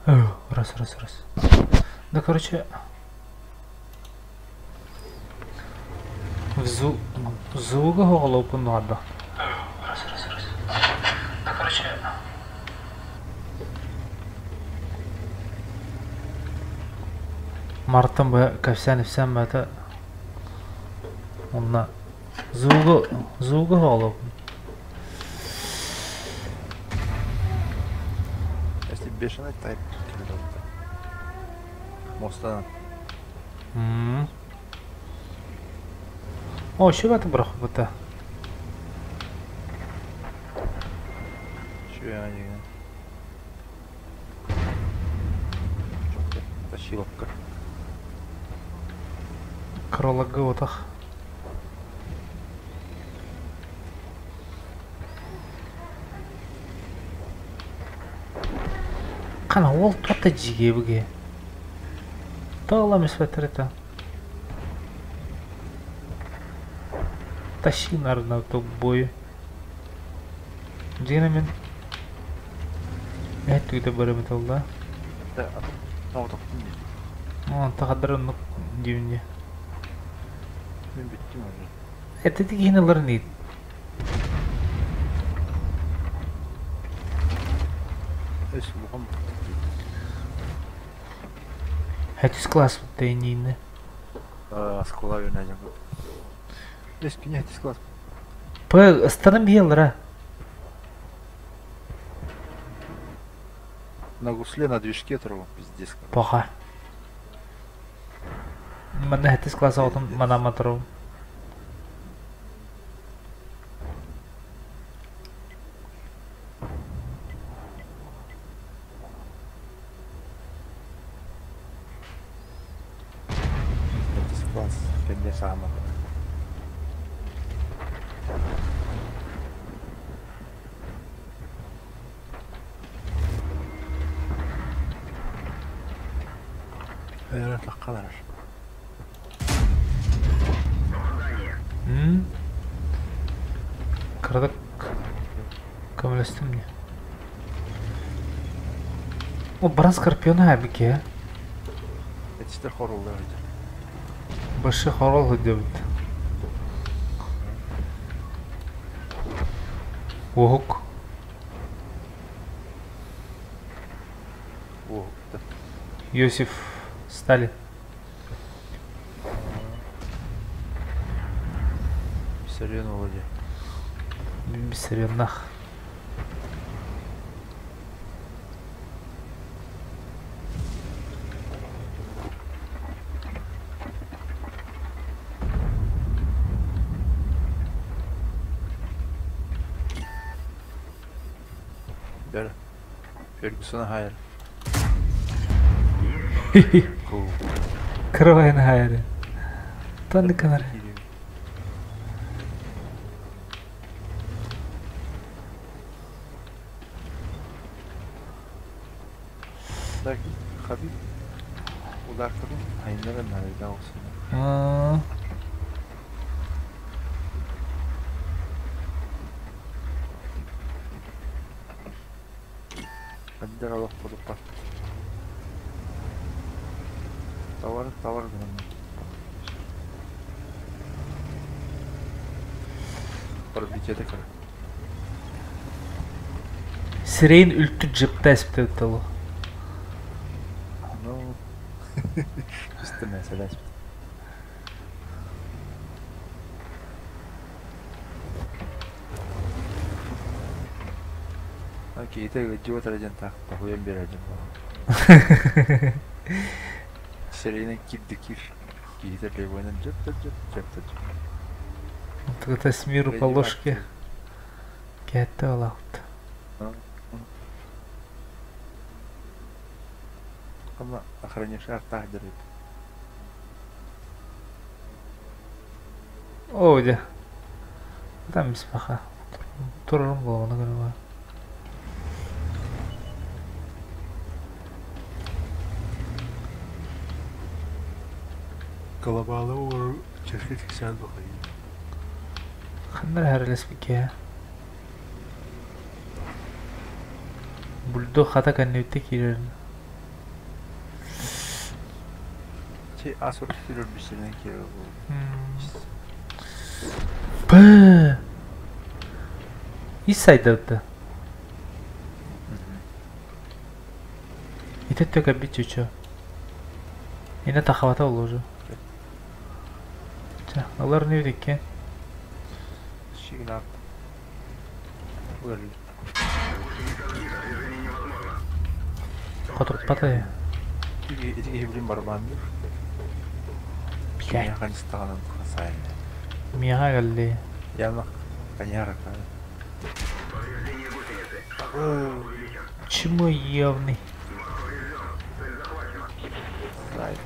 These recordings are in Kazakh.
Раз. Да, короче, в звука голову надо. Раз. Да, короче, Мартын бы кавсян всем это онна звука голову. Если бешеный тайп моста. О, şu batı bırak bıta. Че я не... Тащиловка. Кролага отах. Қана ол тота жиге бүге. Тағыламыз бәтірі. Тащи на топ бою. Дина мен. Эту да барым талда. Да, ну так не. О, тағадырын дивне. Мен биттим уже. Это дегенелер нет. Эс лугам. Хэтис класс вот тайнины. Скола юнадим. Эс киня эс класс. По старым белра. На гусле на движке трогал, пиздец. Поха. Mana hati kelas autumn mana matro. Эс класс, пенде сама. Эра такалар. Крадак камелестим мне. О, бран скорпиона абике. Это что хоррор да. Большой хорол идет. Ох. О, да. Йосиф Сталин. Сирена вроде. Бисеренах. Där. Ferguson här. Cool. Кровайна хайре. Танды канары. Так, Хабиб. Удар кырын. Айнара нарыда olsun. Хабибдер алып koduk var. Tavır gırım. Барып битеді кір. Сирейн үлтү жыпта эсиптеп аталы. Ну, үстü mesele. Кейте идиот радиан тақта хуям берадим. Серийный кидді кир. Кейте левойнан жепті. Это с миру по ложке. Кетті олақты. Ama охранишар тагдырып. О, де. Там беспаха. Турым голову нагрываю. Колобалы ур чешке тексен бақай. Хандар әрілес беке. Бульдог хата кәнне өтте керерін. 아소리를 미치는 기라고. Pı. Исайдырды. И ты только бить чё? И на тахавата уложу. Ча, алар не видик кен. 시그널. 왜? Котурпата я. 이게 히브린 바로 맞니? Пьянь. 약간 스타가는 사이. Мига галли. 야마 каньярака. Чему явный? Right.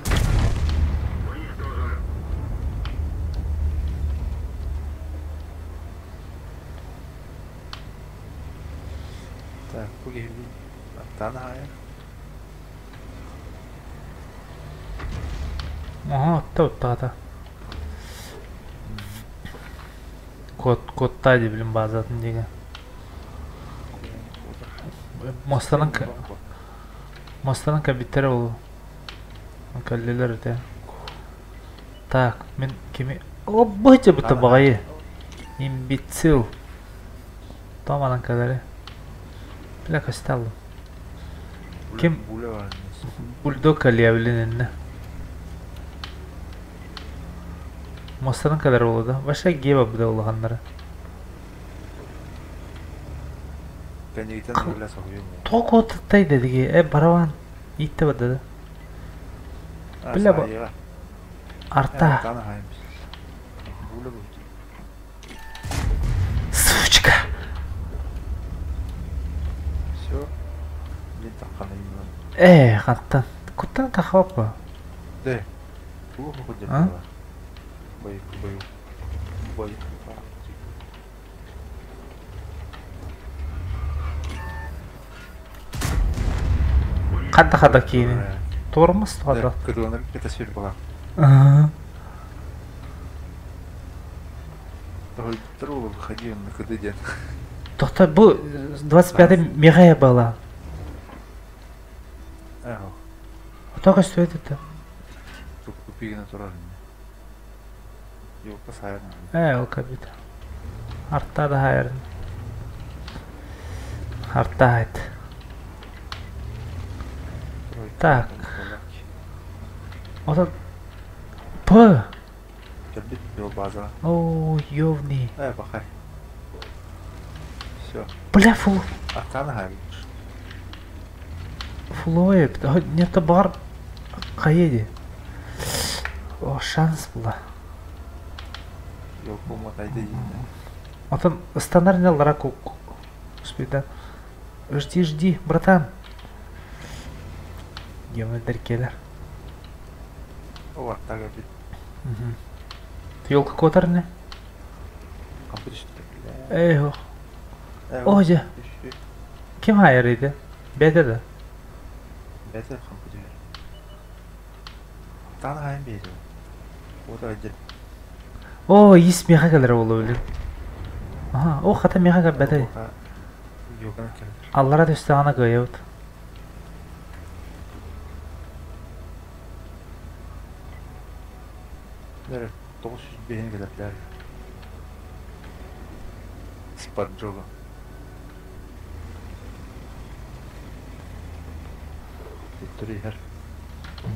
Так, пуги Танхая. Ага, тоттата. Код тайди билим базатын деген. Мостаның кабиттері ол. Кәллелер де. Так, мен кеме... Обойте бұты бағайы. Имбецил. Томанан кәдәрі. Бля, касталу. Кем? Бульдог әлия білін әнне. Мостаның кәдәрі олы да. Баша геба бұда олығандары. Тоқ отықтай дедіге. Бараван. Итті бады да. Бля ба. Арта. Сучка. Все. Не таққаны иман. Қаттан. Күттен тақып ба? Де. Бұл құқ деп А? бала. Бой. Қадда кейін. Тормыз тоғады. Кыдыланыр кета сүйір бала. Второго выходи на КД. Тоқта, бұл 25-й мегая бала. Тоқа сөйт етті. Купигіна тұрар. Yok sayarım. Ол кабит. Артта да хайырын. Артта хайт. Так. Ота... Пы! Geldik yol bazen. О, ёвни. Bakay. Все. Бля, фул... Артаны hayırmış. Фулойып. Нетті бар... Қайеде. О, шанс бұла. Yok olmadaydı yine. Отын стандарный ларак успейді. Жди, братан. Емелдер келер. O vakta geldik. Yolka kotarını. Kapı düştü. Eyvah. Hoca. Kim hayırıydı? Bede de. Bede kapı düştü. Артаны hayır beydi. O da önce. О, ис меха келер болу білем. Ага, о, хата меха кел беде. Yok ana geldi. Аллара төсті ана көйеуд. Nere? 900 beğeni gelirler. Спаджога. Три хер.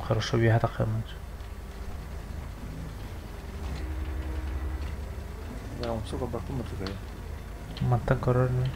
Хорошо, беха тақымын. Я вам сука бакума такая. Мантан көрөрмін.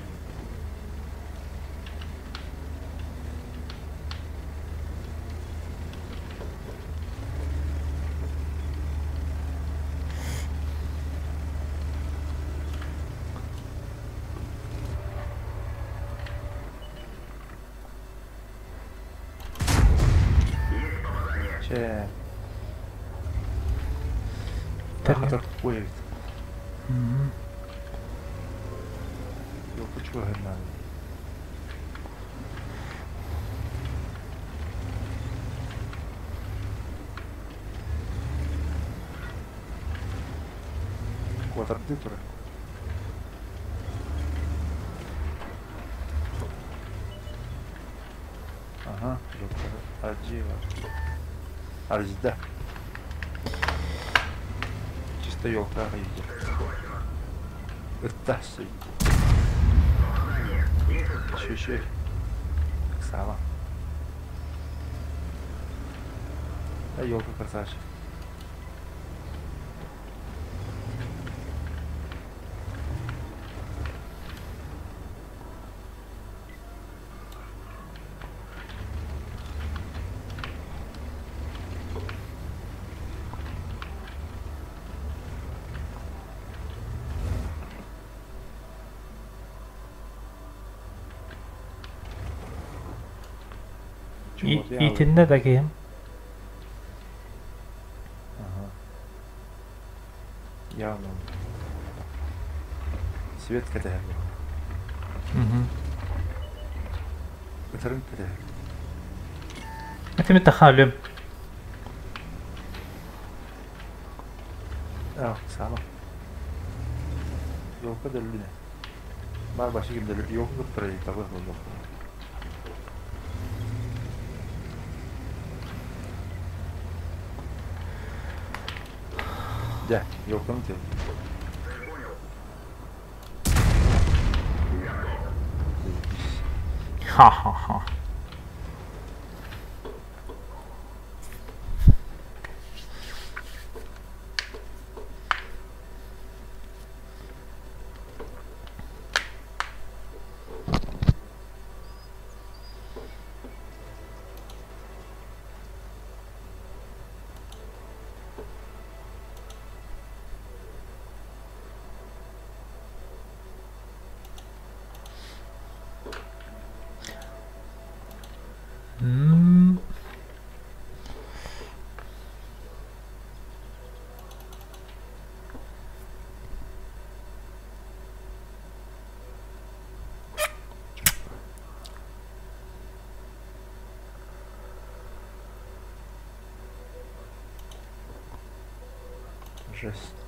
Тахатар кует. Yok uçuyor hemen. Quadradura. Aha, yok. Acı var. Arızda. Что елка идет. Вытащи. Чуть-чуть. Сама. А елка красавчик. Чего белый? İtinde de kim? Ага. Явно. Свет кадар. Батарин кадар. أنت متخالم. Сама. Елка дәліне. Бар башы кем дәлі. Елка кіп тұрай. Табы бұл елка. Да, елканы тел. Ха-ха-ха.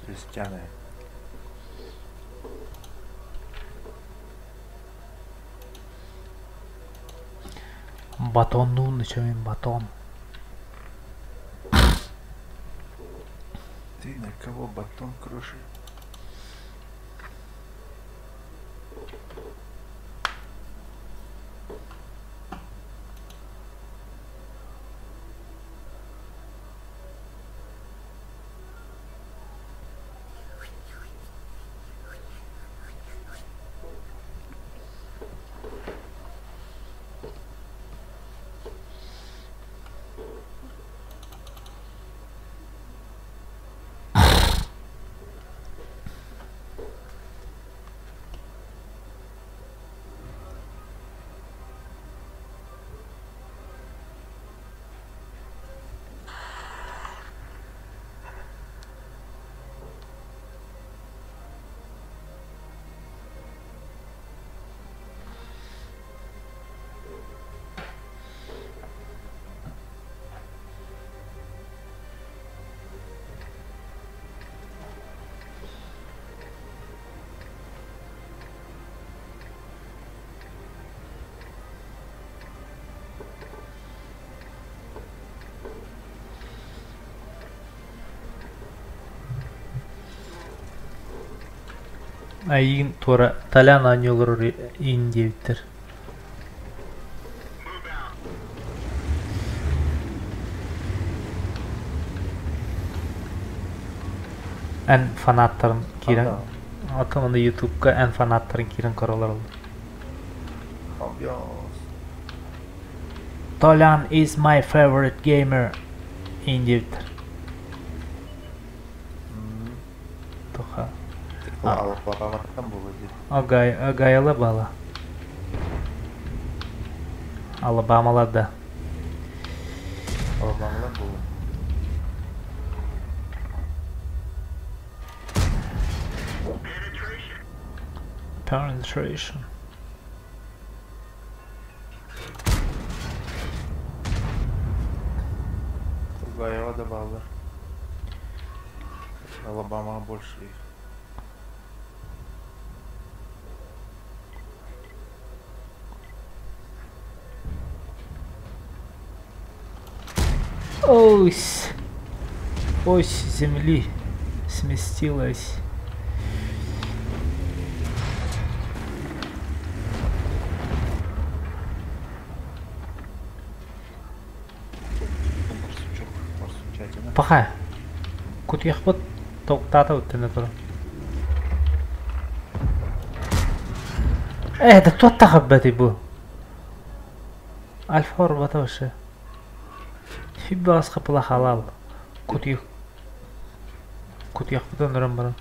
Жестяная. Батонның ішімен батон. Ты на кого батон крошишь? Айын тура талян аньолор индевтер. En fanattарын кирен атымында YouTube'га en fanattарын кирен каралар oldu. Ambiance. Talan is my favorite gamer индевтер. Тоха. Алапаратан болады. Агайлы бала. Алабамалада. Алабамалар болады. Penetration. Гайва да балдар. Алабама больше их. Ось земли сместилась. Барсучок, барсучатина. Пока. Кут яхпыт тоқтатып өттені тұр. ده توتا خباتي بو الفور بطوشة في باس خبلا حلال كنت يخبطون رمبرا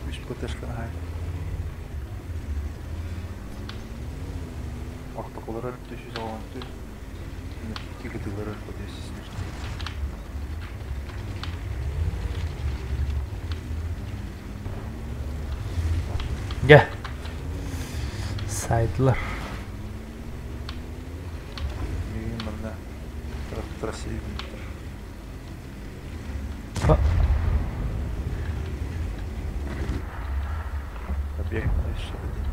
Üç pıtışkı hay. Ortakolara düşüş alantı. İki gıdıları ödesiz. Gel. Saydılar. Mühim bana. Trası evlidir. Объект еще один.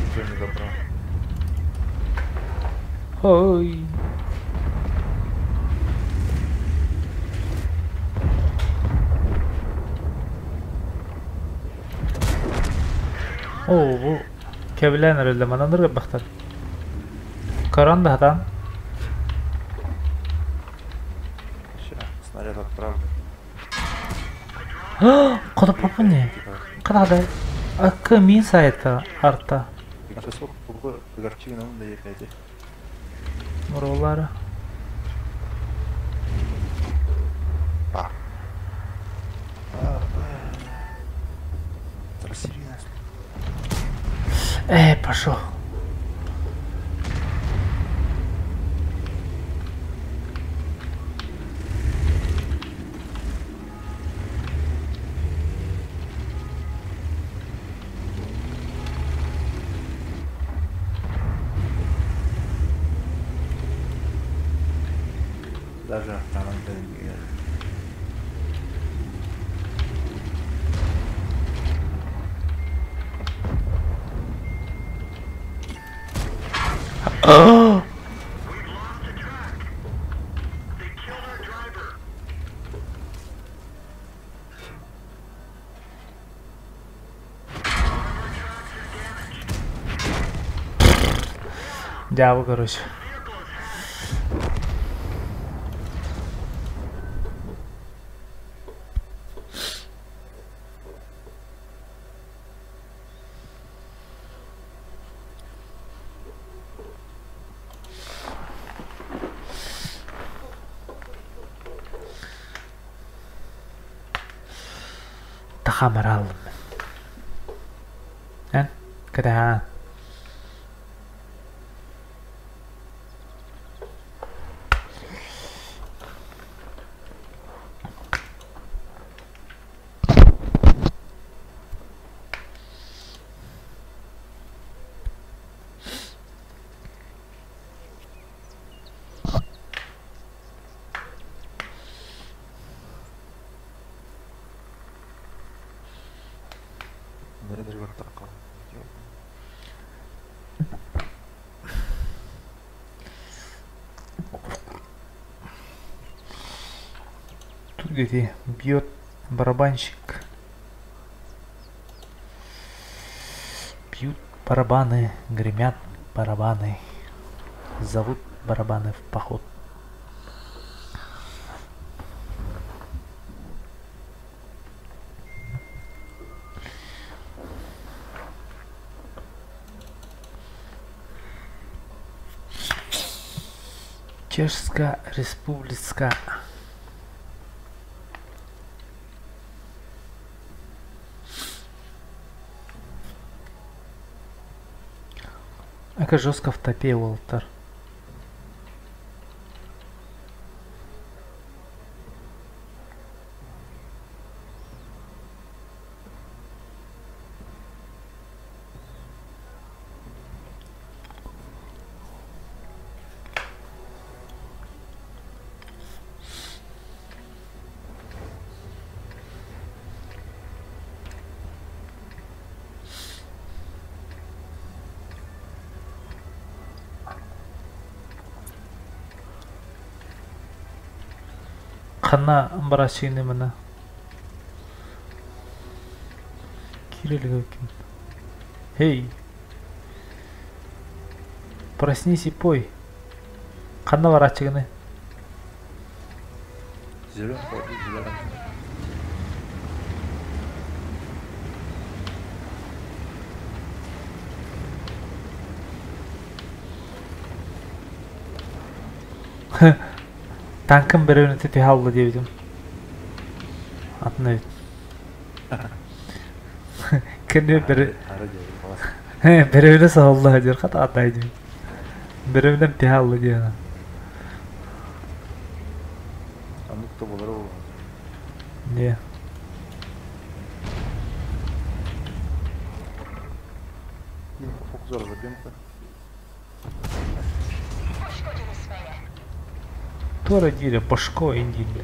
Уже не добра. Ой. О, bu kebilen herhalde manandır gibi baktır. Karan da hatan. Сейчас, снаряд отправлю. Куда папа не? Когда да? Акы мин сайта арта. Наша сок bu горчиновым da yekaydı. Муролары. А. Трасирина. Пошел. Даже автомобиль не едет. Дявол, короче. Tahamar aldım. Hen? Kada ha. Nedir var takım? Тут где бьет барабанщик. Бьют барабаны, гремят барабаны. Зовут барабаны в поход. Чешская республика. Яка жорстко втопив Уолтер. Қана барашыны мына. Кирилл екен. Эй! Проснись и пой. Қана барашыны. Зелен ходи, зелен. Tankın birini tipi hallı diyebilirim. Atını evet. Kendi biri... Birini sağollu diyor. Kata ataydı. Birinden tipi hallı diyor. Anlık da bolara olmaz. Niye? Fokus arada bir mi? Тора дили, Пашко и Дили.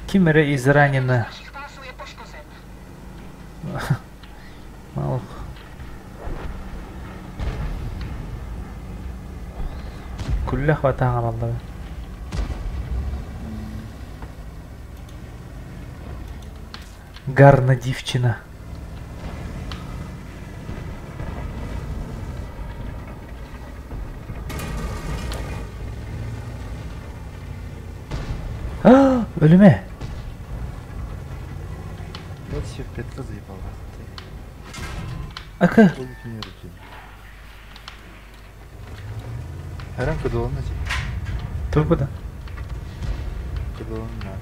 Кимера изранена. Мало. كلها اخواتها على الله. Гарна дівчина. Ölüme. Вот все Петра заебала. Aka. Her an kıdığının acı. Dur burada. Kıdığının ne?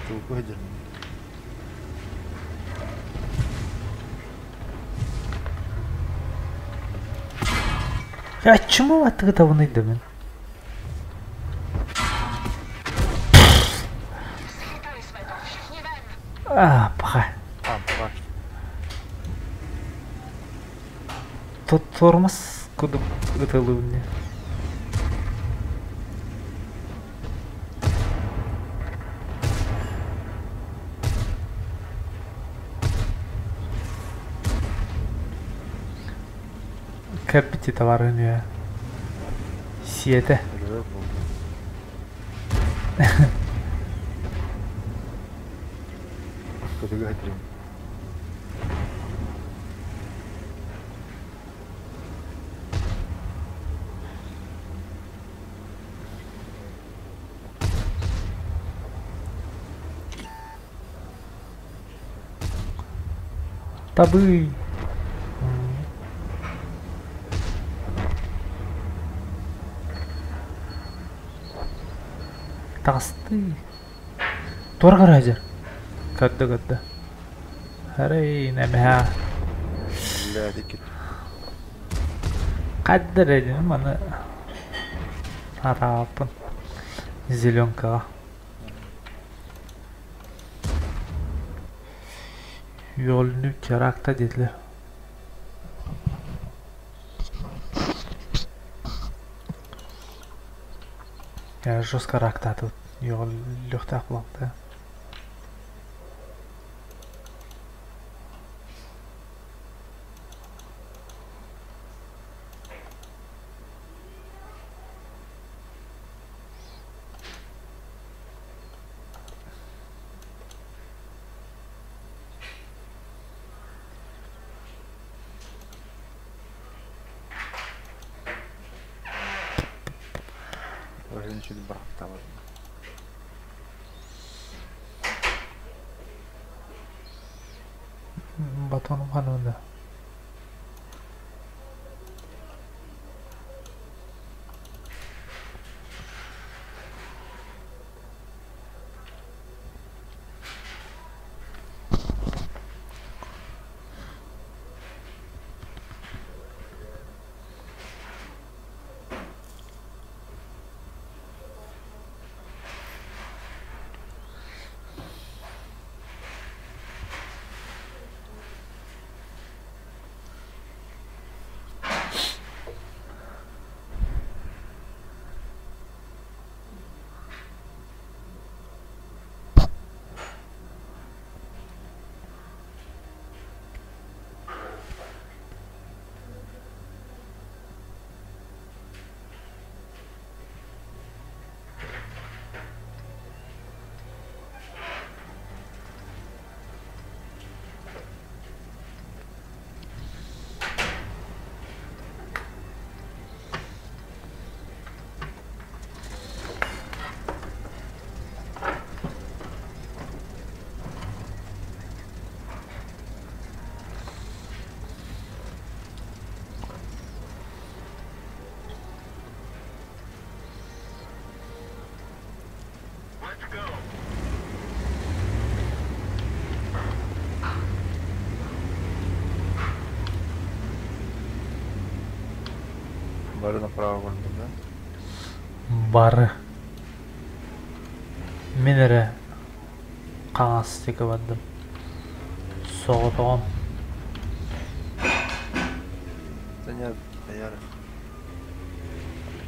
Tuğku hecir. Ya чему атты табынайды мен? Паха. Бak. Тут тормоз куда готовлю. Кирпичи товарын ya. Сиете. Kıdığı hecir. Табы. Тасты. Торгар хажар. Кадда. Харай нәмәһә. لا дикет. Каддар эдем маны. Арапын. Зеленкага. Yolunu kerakta dediler. Ya жестко ракта тут. Yol lühtä kulakta. Öyle şimdi bıraktı var. Batonum kanında. Бары направо көрдім да. Бары. Мен әрі қаңас тегі бардым. Соғы тоғым. Таня, таяр.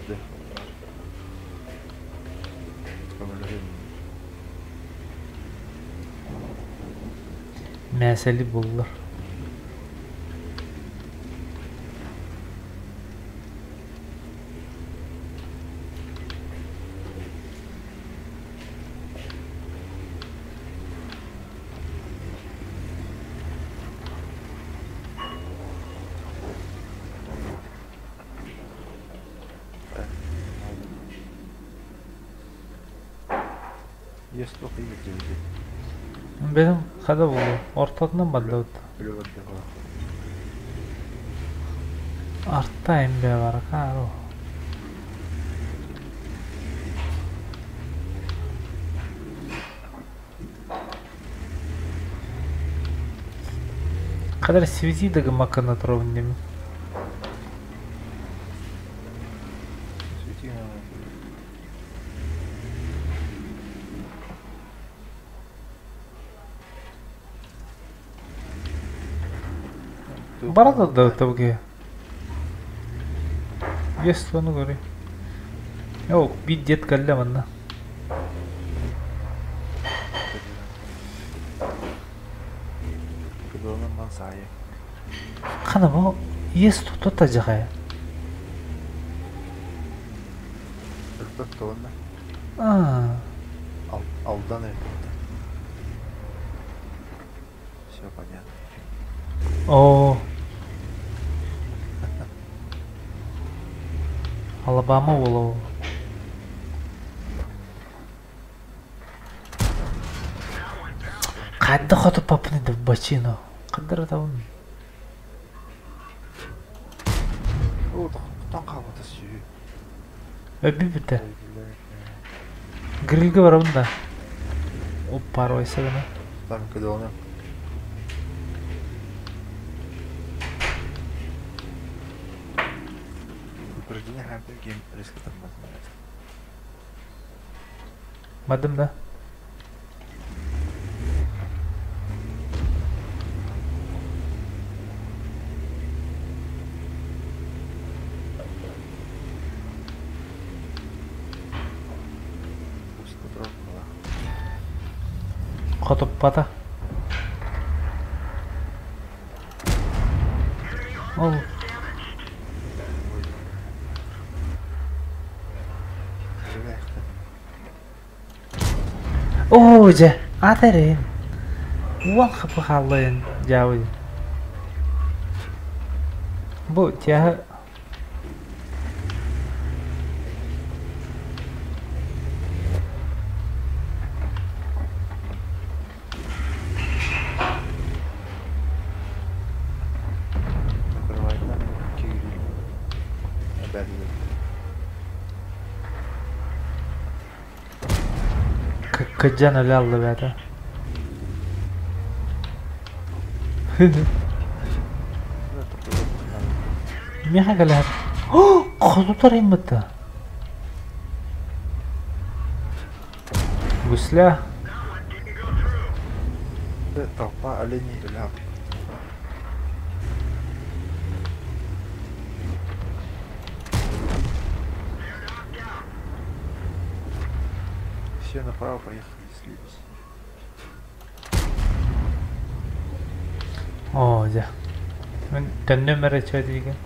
Де. Көмілірем. Мәселі болылар. Есть только есть деньги. Benim kada buldu. Ortadan baldı. Öyle var bir var. Artta embe var karo. Kadar связи да гамака на тровнем. Свети на... Барада да тавге. Есть вану гори. О, бит дед калля манна. Кыдылынан ман сайы. Қана бұл есть тут та жағай. Үрпөк тоғында. Алдан өрпөкті. Все понятно. О. Алабама болу. Қадды қотып папын еді бачино. Қадыр атауын. О, құттан қабыты сүйі. Өбі біті. Грилге барабын да. Оп, пару айса гана. Там кыдылынан. Упреждение хампер гейм рискотом называется. Мадым да. Пусть патрон была. Қотып бата. Ол. О, же, атырын. Уан қапы қалайын, жауы. Бұл тяғы. Открывает нам кири. Опять Каджан әлі алды бәді. Мен қағалар. Құлытар ембітті. Гүсля. толпа оленей ляп. Все направо поехали, слились. О, же. Мен тәннен бәрі чай дейген.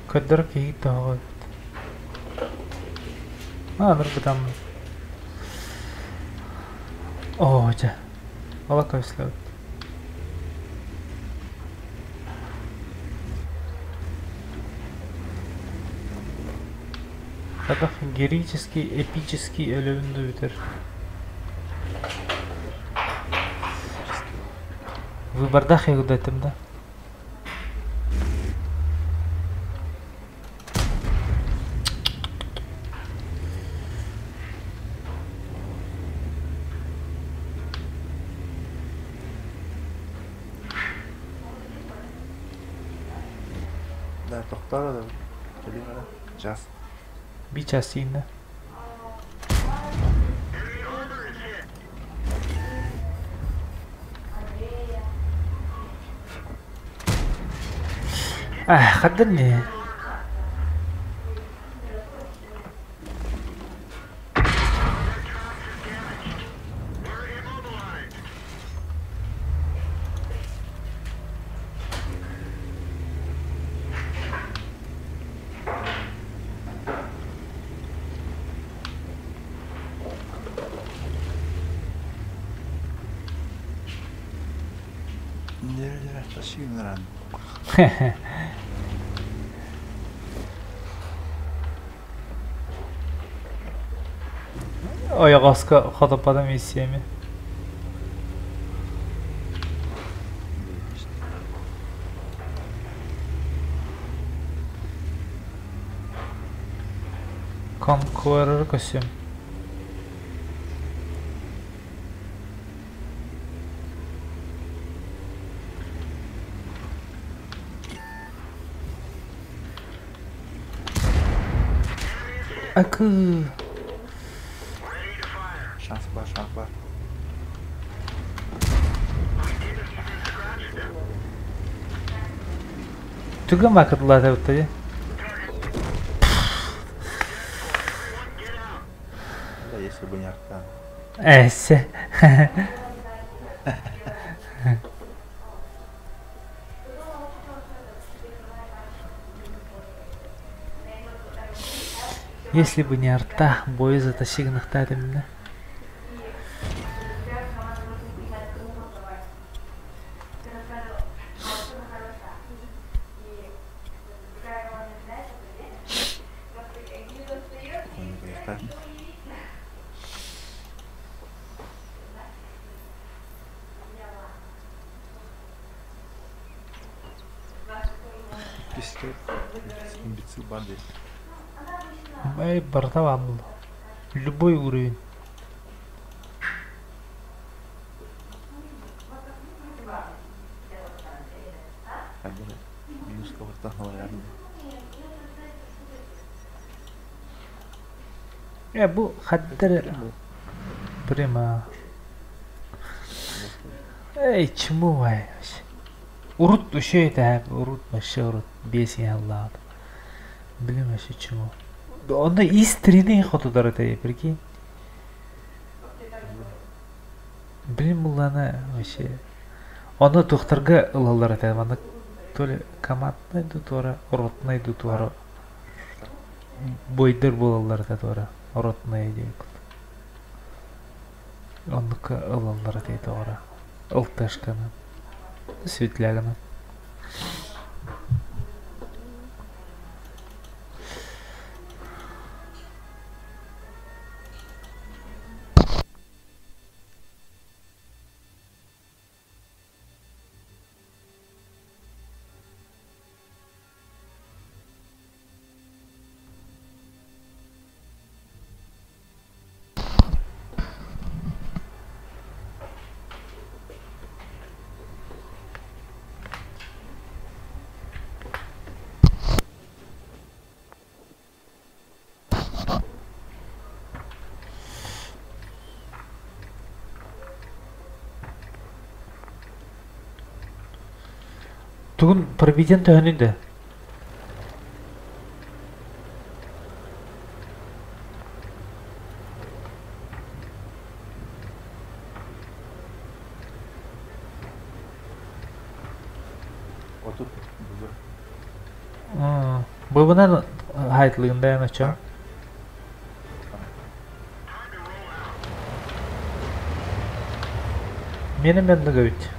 Kadar ki daha. Dur bir О, же. Ала көсләү. Кадах героический, эпический ölümünde biter. Выборда хегудетимде. Тоқтар да келейін ана. Жас. Bir частина. خدني. Nerelere taşıyınlar anne. Ayak aska katıpada missiyemi. Conqueror kostüm. Akı. Şans var, şans var. Tügün vakıtlar da bitti. Да, если бы не арта. Ese. Если бы не арта, бой затащил на меня. Пистолет. Имбецил банды. Эй, бортовал. Любой уровень. Один минус кого-то наверное. Bu haddir prima. Ey чему вай? Урут şey de урут başı урут besin Allah. Bilmem şey чему. Onda istirine xotuдар это прикинь. Блин, буланы вообще. Оны тухтырга ылалар это, аны то ли командный дутора, ротный дутора. Бойдыр булалар это тора. Ротный дейік. Оныкі ылалар дейді ора. Ылташканы. Светляганы. Tugun проведен önünde. Отут Bu bundan hayıtlığında yanaşacağım. Benim yanında gayet.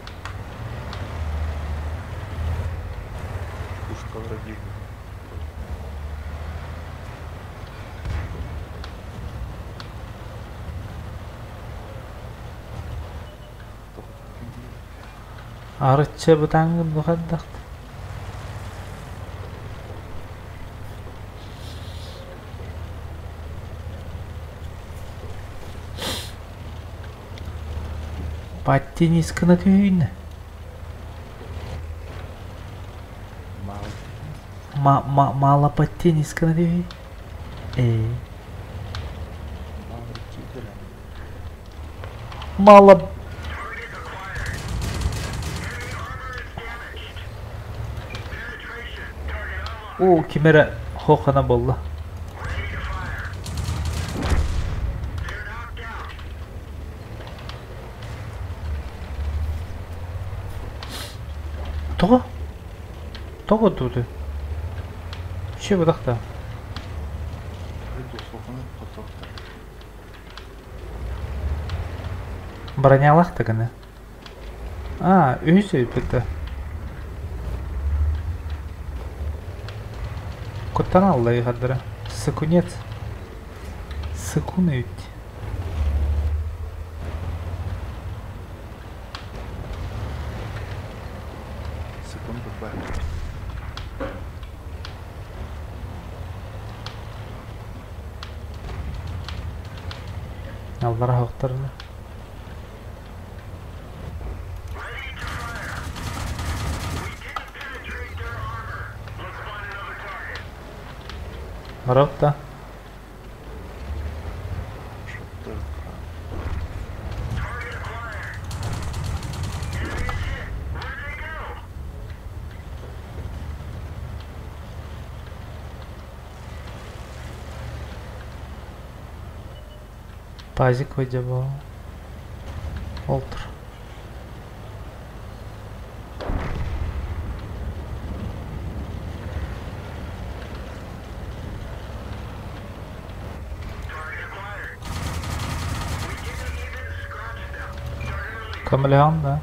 пушкалар деймін. Арыча бұтаңын бұқандақ. Паттенискіні түйін. Малапа теннис канадеви. Мала. О, кемера хохана болду. Того туды. Че будакта? Бронялах-то гана. Өзі бітті. Коттан алды қадыры. Сыкунец. Сыкун өйт. Сыкун бұтбай. Аллара хоқтырды. Ротта. Пазик acaba Oldur. Kameleon da.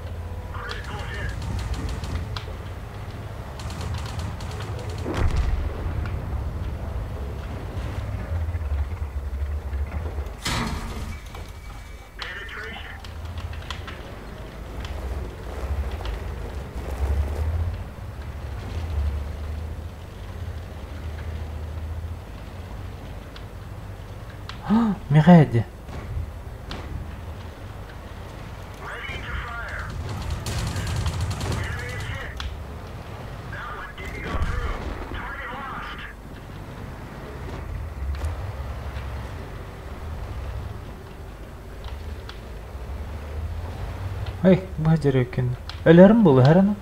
Мирэди. Ай, бажар екен. Өлерім бұл, әріні?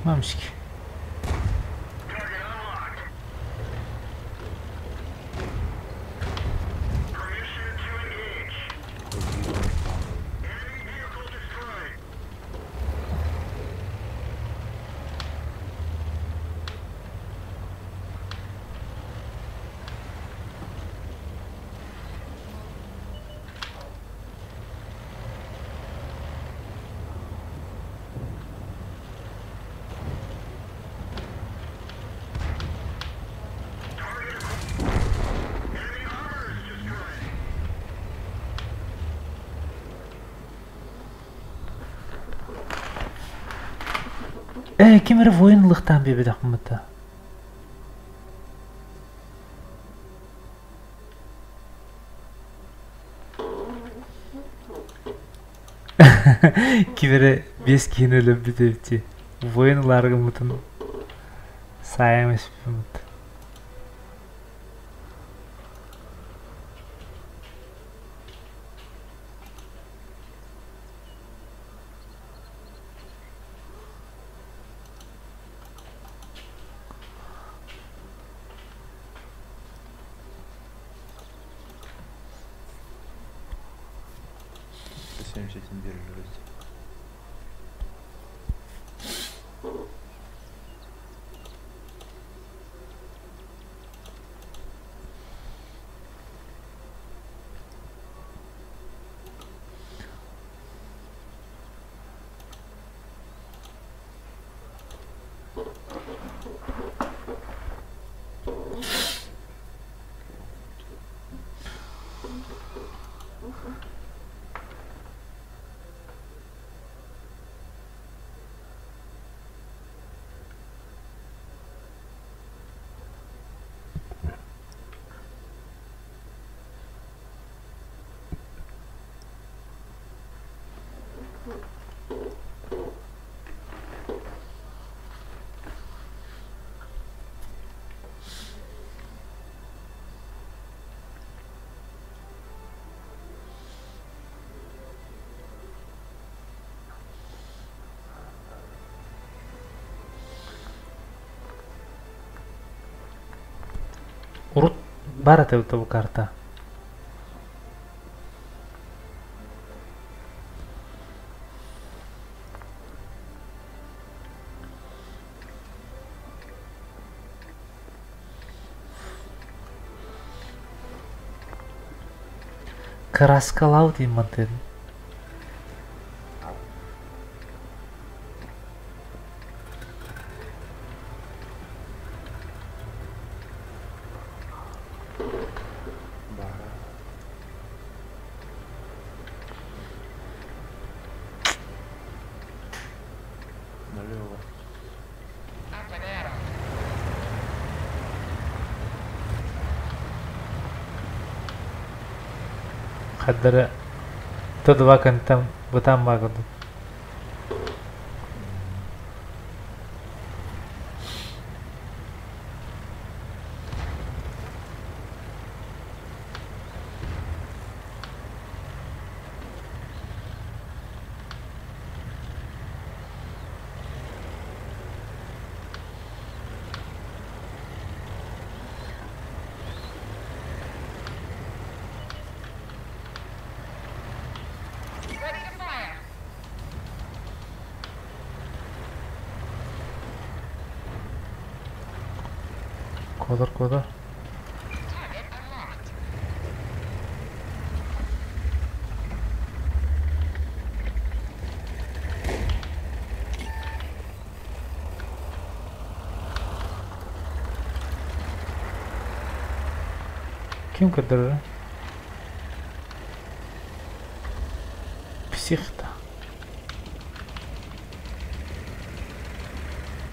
Мамшки. Кемері воинлықтан бебеді қымыты. Кемері бес кейін өлім бедепті. Воинларға мұтын сайамыз беміт. Всем этим держись. Урут бар это бу карта. Краскалау деймін дедім. Бара. Налево. Хаддара todo va cantam бутам багыды. Кодор. Kim кодыр? Психта.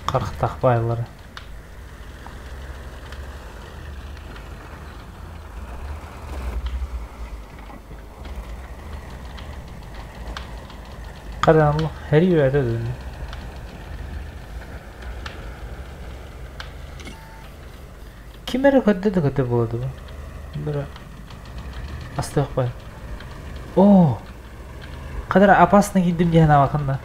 Қырықтақ байлары. Karanlık her yerde dönüyor. Kimere kötü buldu bu? Böyle aslı yok bay. Oo. Kadar apasına gittim diye bakın da.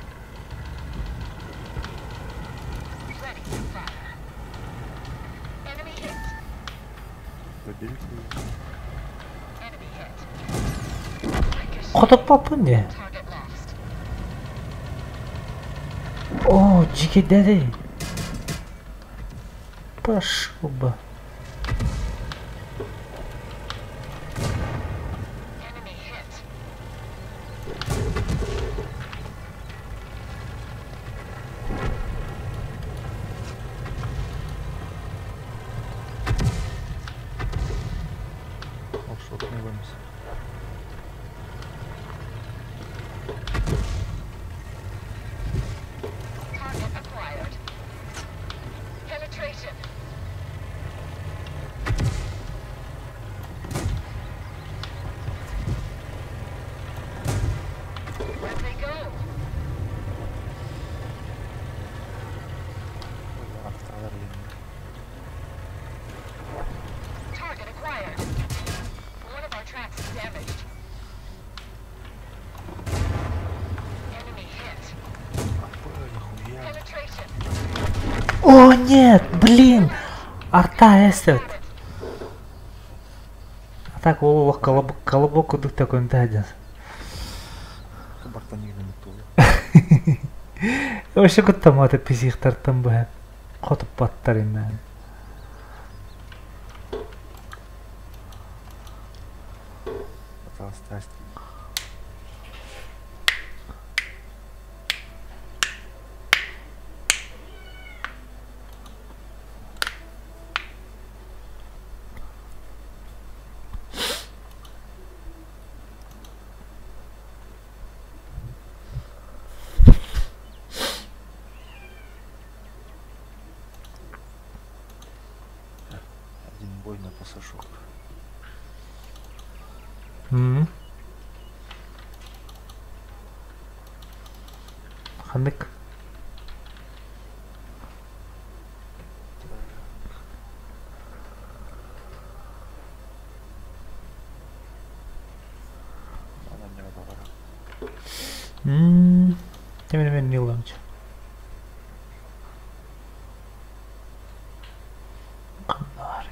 Kodak papın diye. О, Джики Дэдди. Пошел бы. О, нет, блин! Арта эстет. А так ол колобок кудук такой даден. Кабарта нигде не тулы. Вообще куттам аты писихтартан бу. Котуп баттар инен. Страсть. Один бой на пасашок. Хандык. Она мне говорит. Темен милламч. Канари.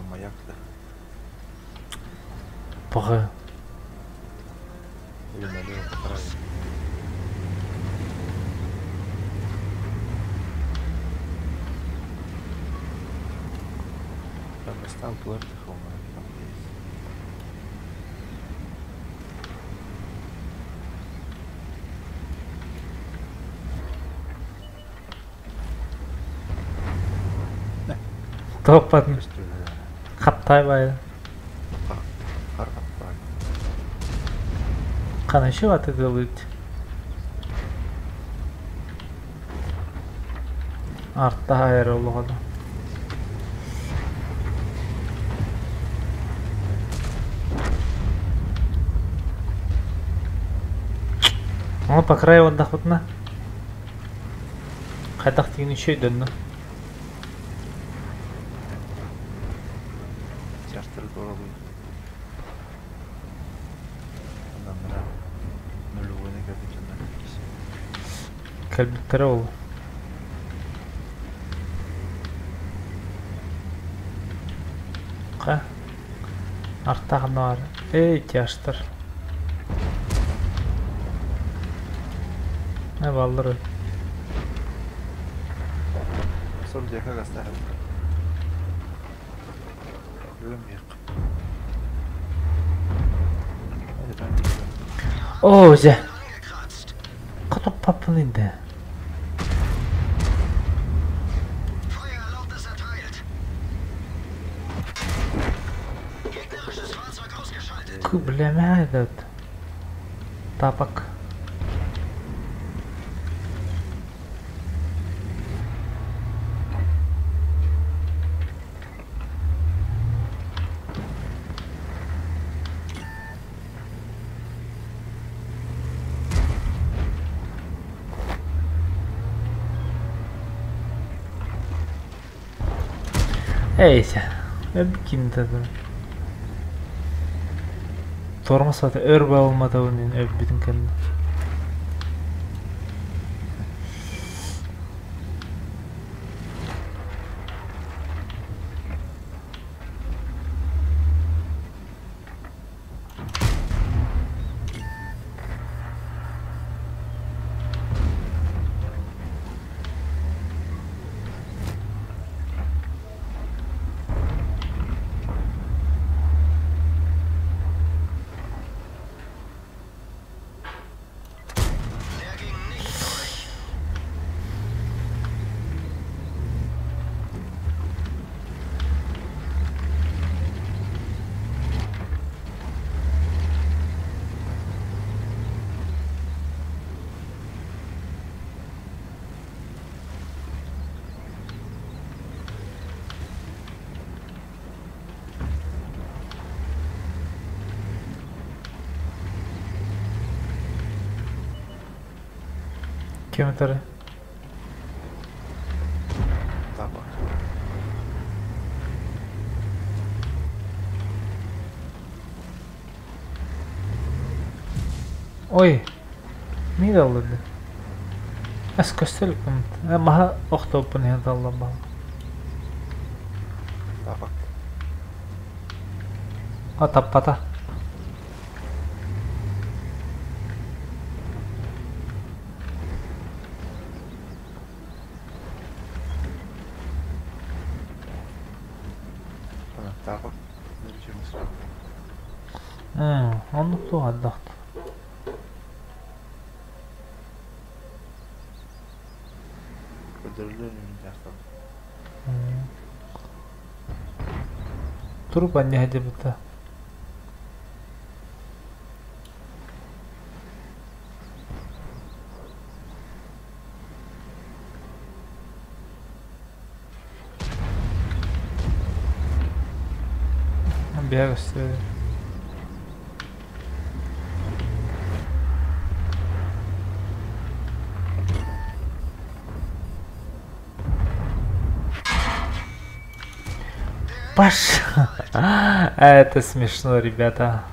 Маякты. Бұғы. Налево по краю. Там достал туалет, там есть. Топпадың. Что это? Қаптай байды. Қар қаппай. Қана ше ваты кылыйт. Артта айыр олуғады. Оны по краю отдах бұтына. Қайдақ деген үші өйдінді. Чартер дорогой. Адамдара нулевойны кәдімжі. Кәлбіттері ол. Қа? Арттағыны бар. Эй, тяштыр. Ne balları. Sol diyaka gazlarım. Görüm yok. Hadi ben de gidiyorum. Oo, ze. Katok papını indi. Kıbleme edet. Tabak. Eyse. Öbkini tadım. Tormasa da örbe olmadı onun öbbidin kendine. Kilometre. Tabak. Ой. Мида oldu. Es köstelik bunu. Maha okta bunu yanda Allah bağlı. Tabak. Ha tappata. Tabak. Ne biçim ısrar? Onluk da addaktı. Öldürülür mü? Dersen. Durup anne hadi bita. Bir yer gösteriyor. Паш! Это смешно, ребята.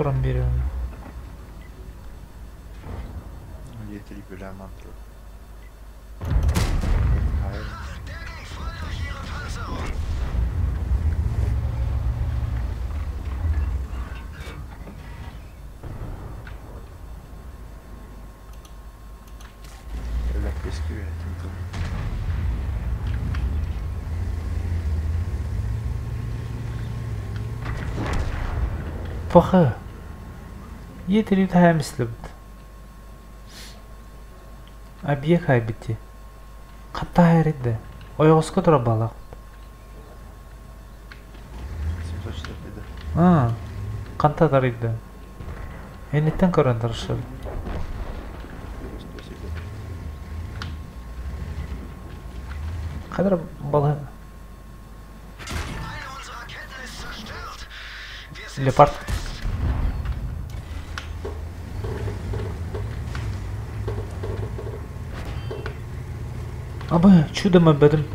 турам берем. Yeteri bölen mantığı. Hayır. Öyle eski yönetim tabii. Фахы. Yeteri тәмислі бит. Объект бити. Қатта хайрыды. Oyğusqa dura balaq. Цветочный dedi. Qanta darıydı. Enitten karandırışır. Спасибо. Kadar balığı. Leopard. Abi çudama bedim.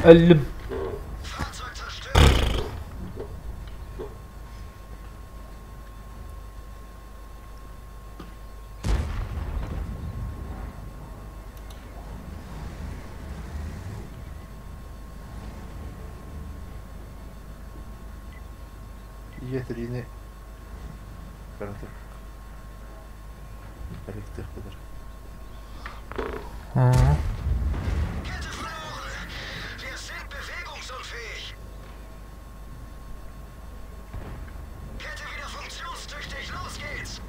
Öldüm. Yeteriğini karatır. Elektrik kadar. Wir sind bewegungsunfähig. Kette wieder funktionstüchtig. Los geht's.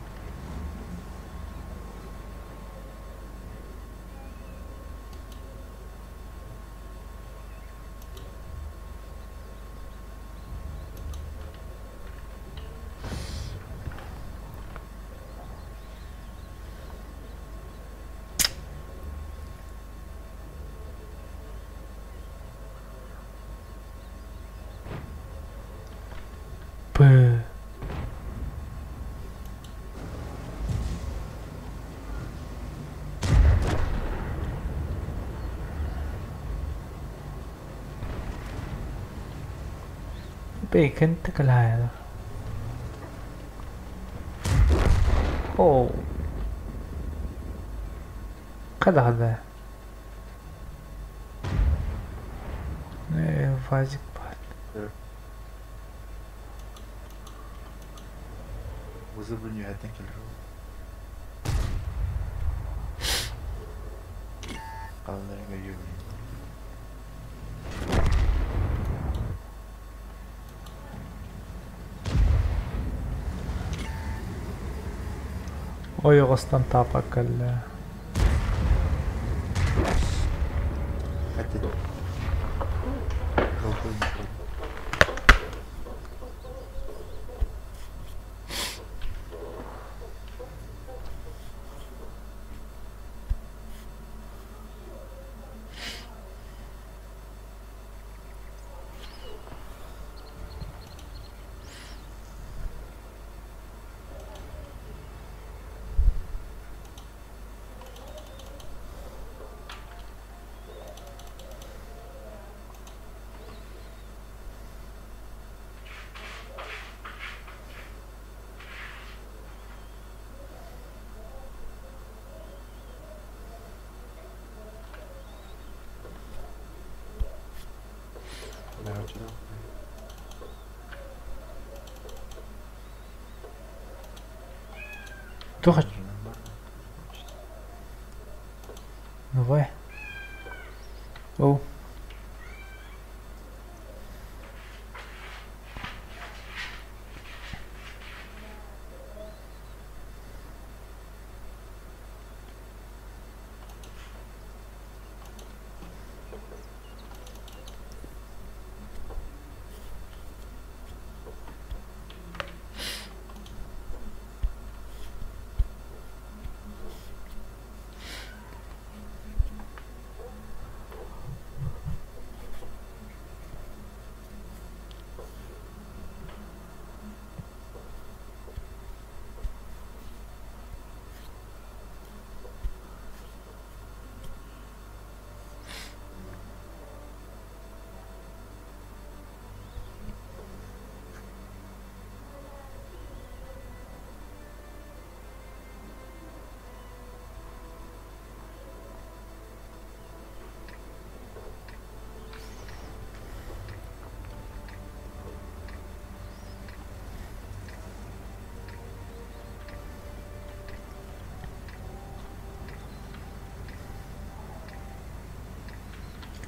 Pı. Bacon tıkılaydı. Oh. Kadar da. Ne vazip var. Evet. Vızır bu niyetten gelir o. Kalanların geliyor. Oyğustan tapakalla. Hadi. Kalkın. Ne yapacağım? Туха. Давай. Оу.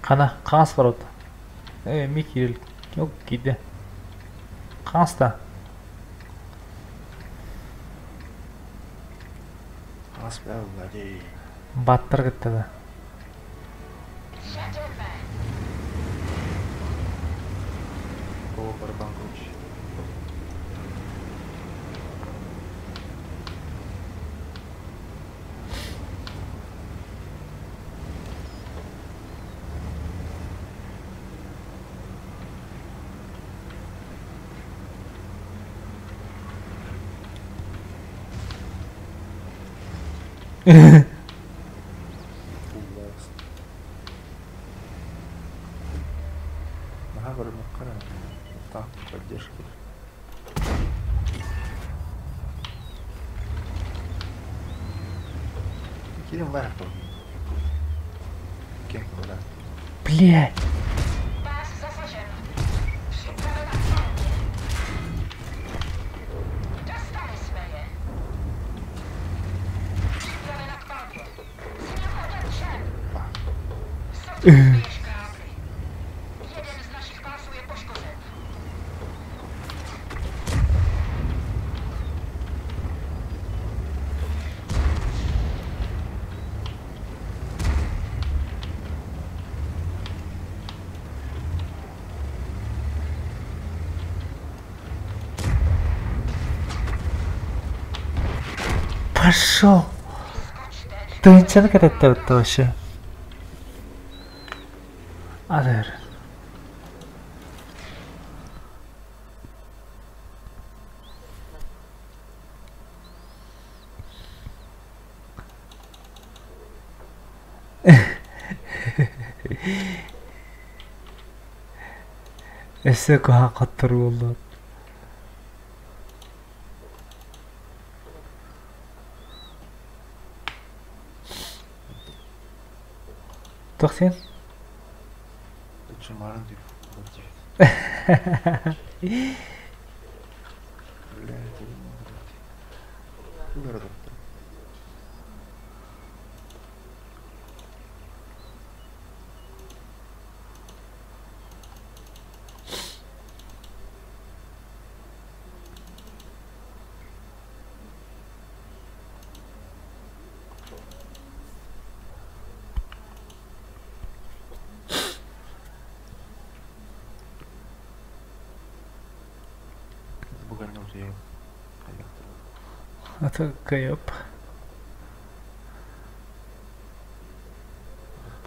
Қана, қаңыз бар оты. Микел, yok gidi. Қаңыз та. Ас бә уладей. Баттыр кетті да. О, барабан круче. Нахабар макара. Танк поддержки. Кирим лайф. Кем куда? Блядь. Jeden z naszych pasów jest poszkodzony. Пошел. Ты ничего когда ты вот вообще? Адер. Эссе коха каттыр болду. Тох сен? Чумарын деп. Блядь. Бүгін өзі Это кайоп.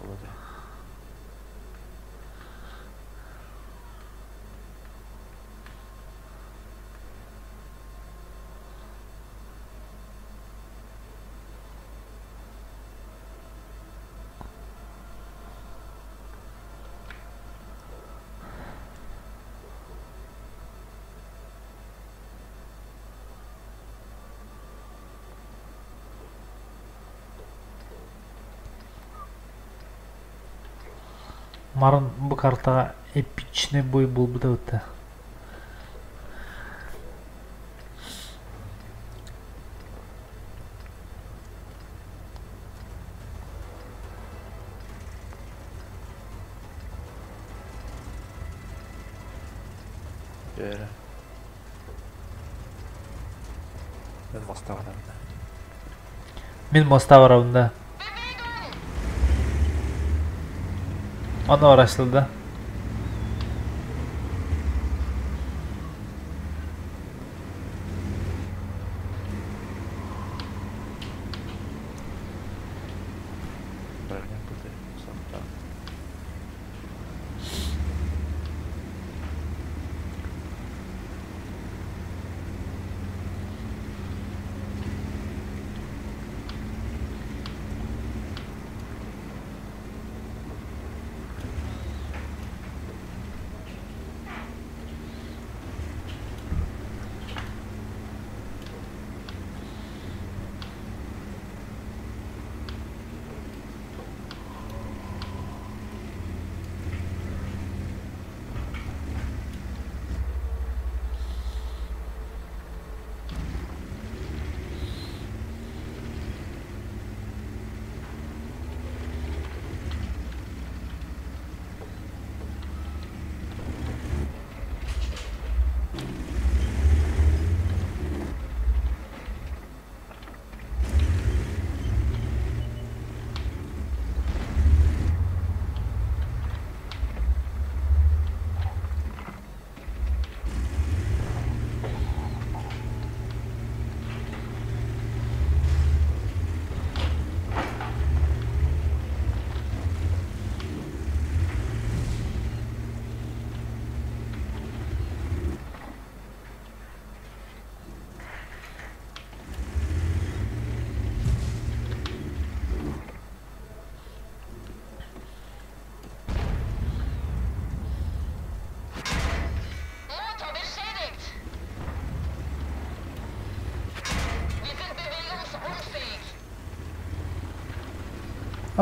болады. Марын bu картаға эпичный бой болбу да өтті. Бері. Мен бастағанымда. Мен моста барабында. Onu araştırdı. Бәрінен бұлды. Сондықтан.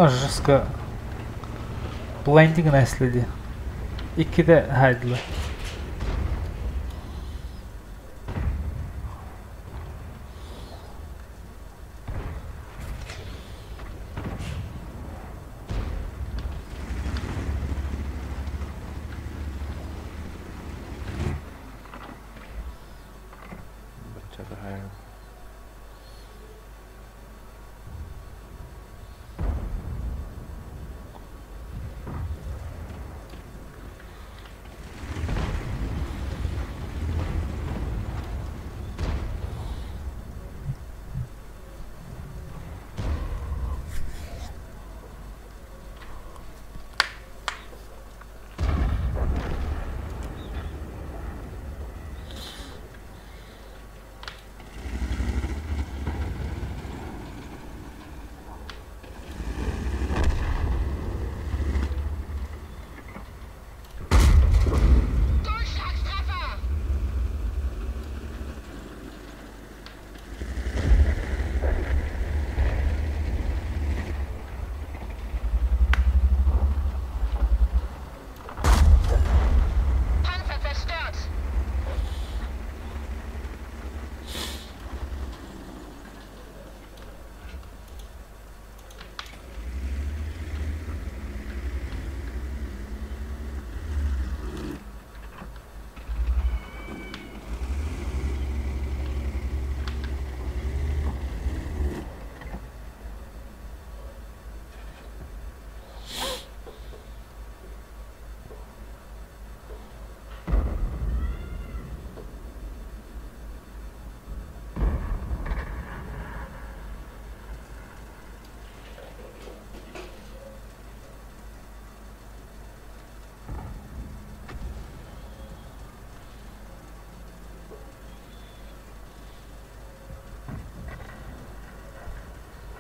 Жестко. Blinding nəslidir. 2 də hədli. Baca hayal. Durchschlagstreffer! Panzer zerstört!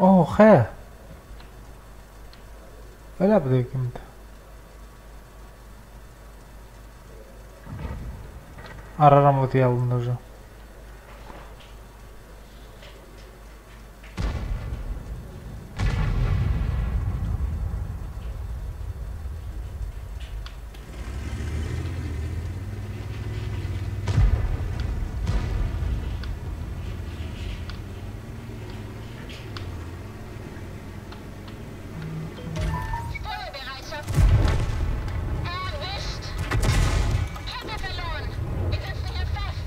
Oh, he. Öyle bir kimdi? Araram o diye alınır. Feuerbereitschaft! Erwischt! Kette verloren! Wir sitzen hier fest!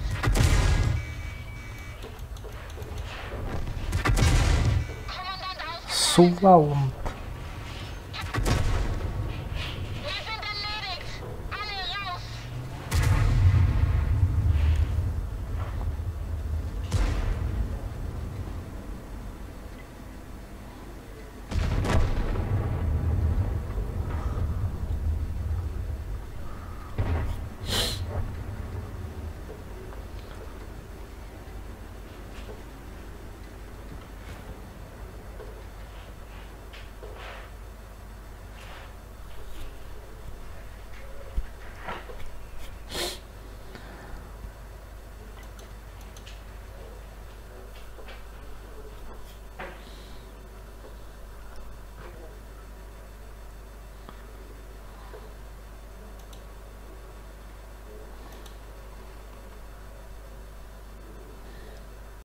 Kommandant aus! Sullalım.